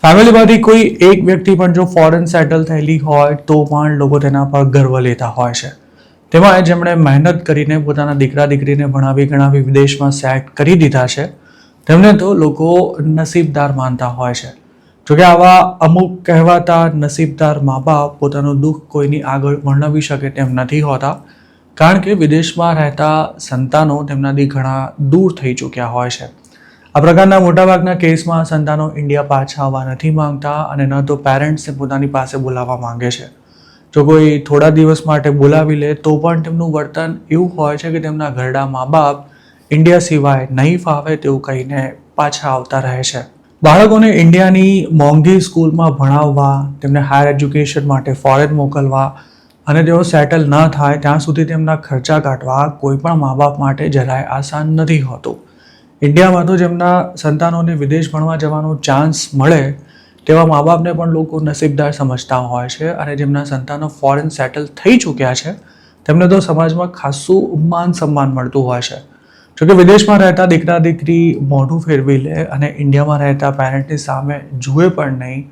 ફેમિલીમાંથી કોઈ એક વ્યક્તિ પણ જો ફોરેન સેટલ થયેલી હોય તો પણ લોકો તેના પર ગર્વ લેતા હોય છે. તેમાં જેમણે મહેનત કરીને પોતાના દીકરા દીકરીને ભણાવી ગણાવી વિદેશમાં સેટ કરી દીધા છે તેમને તો લોકો નસીબદાર માનતા હોય છે. જોકે આવા અમુક કહેવાતા નસીબદાર મા બાપ પોતાનું દુઃખ કોઈની આગળ વર્ણવી શકે તેમ નથી હોતા, કારણ કે વિદેશમાં રહેતા સંતાનો તેમનાથી ઘણા દૂર થઈ ચૂક્યા હોય છે. આ પ્રકારના મોટાભાગના કેસમાં સંતાનો ઇન્ડિયા પાછા આવવા નથી માંગતા અને ન તો પેરેન્ટ્સને પોતાની પાસે બોલાવવા માંગે છે. જો કોઈ થોડા દિવસ માટે બોલાવી લે તો પણ તેમનું વર્તન એવું હોય છે કે તેમના ઘરડા મા બાપ ઇન્ડિયા સિવાય નહીં ફાવે તેવું કહીને પાછા આવતા રહે છે. બાળકોને ઇન્ડિયાની મોંઘી સ્કૂલમાં ભણાવવા, તેમને હાયર એજ્યુકેશન માટે ફોરેન મોકલવા અને તેઓ સેટલ ન થાય ત્યાં સુધી તેમના ખર્ચા કાઢવા કોઈ પણ મા બાપ માટે જરાય આસાન નથી હોતું. ઇન્ડિયામાં તો જેમના સંતાનોને વિદેશ ભણવા જવાનો ચાન્સ મળે તેવા મા બાપને પણ લોકો નસીબદાર સમજતા હોય છે અને જેમના સંતાનો ફોરેન સેટલ થઈ ચૂક્યા છે તેમને તો સમાજમાં ખાસું માન સન્માન મળતું હોય છે. જોકે વિદેશમાં રહેતા દીકરા દીકરી મોઢું ફેરવી લે અને ઇન્ડિયામાં રહેતા પેરેન્ટની સામે જુએ પણ નહીં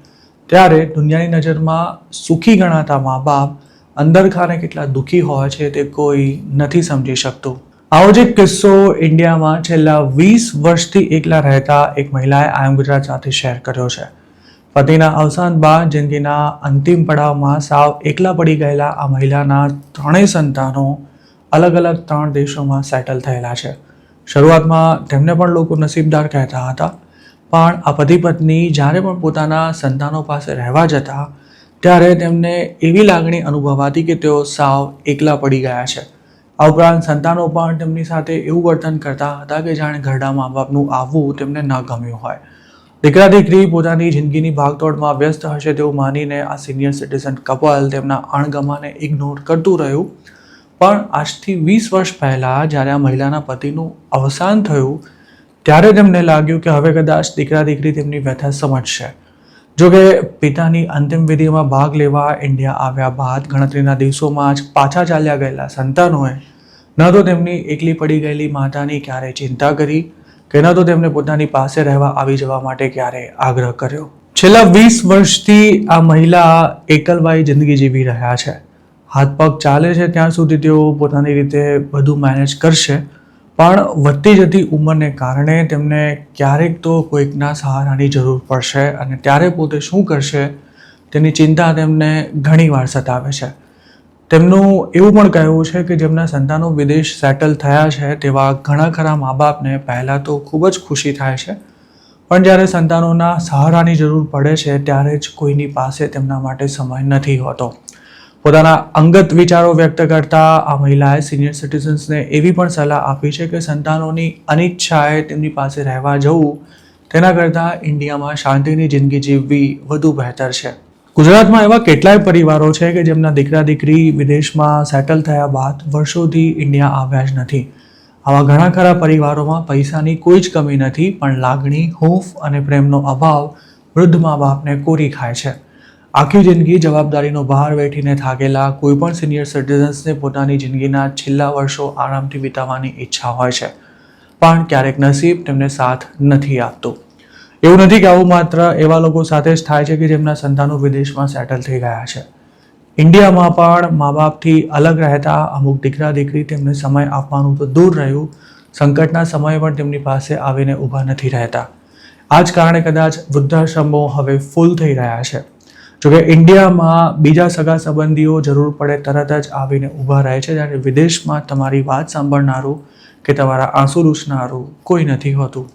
ત્યારે દુનિયાની નજરમાં સુખી ગણાતા મા બાપ અંદર ખાને કેટલા દુઃખી હોય છે તે કોઈ નથી સમજી શકતું. આવો જ એક કિસ્સો ઇન્ડિયામાં છેલ્લા 20 વર્ષથી એકલા રહેતા એક મહિલાએ આઈ એમ ગુજરાત સાથે શેર કર્યો છે. પતિના અવસાન બાદ જિંદગીના અંતિમ પડાવમાં સાવ એકલા પડી ગયેલા આ મહિલાના 3 સંતાનો અલગ અલગ 3 દેશોમાં સેટલ થયેલા છે. શરૂઆતમાં તેમને પણ લોકો નસીબદાર કહેતા હતા, પણ આ પતિ પત્ની જ્યારે પણ પોતાના સંતાનો પાસે રહેવા જતા ત્યારે તેમને એવી લાગણી અનુભવાતી કે તેઓ સાવ એકલા પડી ગયા છે. આ ઉપરાંત સંતાનો પણ તેમની સાથે એવું વર્તન કરતા હતા કે જાણે ઘરડા મા બાપનું આવવું તેમને ન ગમ્યું હોય. દીકરા દીકરી પોતાની જિંદગીની ભાગદોડમાં વ્યસ્ત હશે તેવું માનીને આ સિનિયર સિટીઝન કપલ તેમના અણગમાને ઇગ્નોર કરતું રહ્યું. પણ આજથી 20 વર્ષ પહેલાં જ્યારે આ મહિલાના પતિનું અવસાન થયું ત્યારે તેમને લાગ્યું કે હવે કદાચ દીકરા દીકરી તેમની વ્યથા સમજશે. જોકે પિતાની અંતિમ વિધિમાં ભાગ લેવા ઇન્ડિયા આવ્યા બાદ ગણતરીના દિવસોમાં જ પાછા ચાલ્યા ગયેલા સંતાનોએ ન તો તેમની એકલી પડી ગયેલી માતાની ક્યારેય ચિંતા કરી કે ન તો તેમને પોતાની પાસે રહેવા આવી જવા માટે ક્યારેય આગ્રહ કર્યો. છેલ્લા 20 વર્ષથી આ મહિલા એકલવાઈ જિંદગી જીવી રહ્યા છે. હાથ પગ ચાલે છે ત્યાં સુધી તેઓ પોતાની રીતે બધું મેનેજ કરશે, પણ વધતી જતી ઉંમરને કારણે તેમને ક્યારેક તો કોઈકના સહારાની જરૂર પડશે અને ત્યારે પોતે શું કરશે તેની ચિંતા તેમને ઘણીવાર સતાવે છે. તેમનું એવું પણ કહેવું છે કે જેમના સંતાનો વિદેશ સેટલ થયા છે તેવા ઘણા ખરા મા બાપને પહેલાં તો ખૂબ જ ખુશી થાય છે, પણ જ્યારે સંતાનોના સહારાની જરૂર પડે છે ત્યારે જ કોઈની પાસે તેમના માટે સમય નથી હોતો. પોતાના અંગત વિચારો વ્યક્ત કરતા આ મહિલાએ સિનિયર સિટીઝન્સને એવી પણ સલાહ આપી છે કે સંતાનોની અનિચ્છાએ તેમની પાસે રહેવા જવું તેના કરતાં ઇન્ડિયામાં શાંતિની જિંદગી જીવવી વધુ બહેતર છે. ગુજરાતમાં એવા કેટલાય પરિવારો છે કે જેમના દીકરા દીકરી વિદેશમાં સેટલ થયા બાદ વર્ષોથી ઇન્ડિયા આવ્યા જ નથી. આવા ઘણા ખરા પરિવારોમાં પૈસાની કોઈ જ કમી નથી, પણ લાગણી, હૂંફ અને પ્રેમનો અભાવ વૃદ્ધ મા બાપને કોરી ખાય છે. આખી જિંદગી જવાબદારીનો ભાર વેઠીને થાકેલા કોઈ પણ સિનિયર સિટીઝન્સને પોતાની જિંદગીના છેલ્લા વર્ષો આરામથી વિતાવવાની ઈચ્છા હોય છે, પણ ક્યારેક નસીબ તેમને સાથ નથી આપતું. એવું નથી કે આવું માત્ર એવા લોકો સાથે જ થાય છે કે જેમના સંતાનો વિદેશમાં સેટલ થઈ ગયા છે. ઇન્ડિયામાં પણ મા બાપથી અલગ રહેતા અમુક દીકરા દીકરી તેમને સમય આપવાનું તો દૂર રહ્યું, સંકટના સમયે પણ તેમની પાસે આવીને ઊભા નથી રહેતા. આ જ કારણે કદાચ વૃદ્ધાશ્રમો હવે ફૂલ થઈ રહ્યા છે. જોકે ઇન્ડિયામાં બીજા સગા સંબંધીઓ જરૂર પડે તરત જ આવીને ઊભા રહે છે, જ્યારે વિદેશમાં તમારી વાત સાંભળનારું કે તમારા આંસુ લૂછનારું કોઈ નથી હોતું.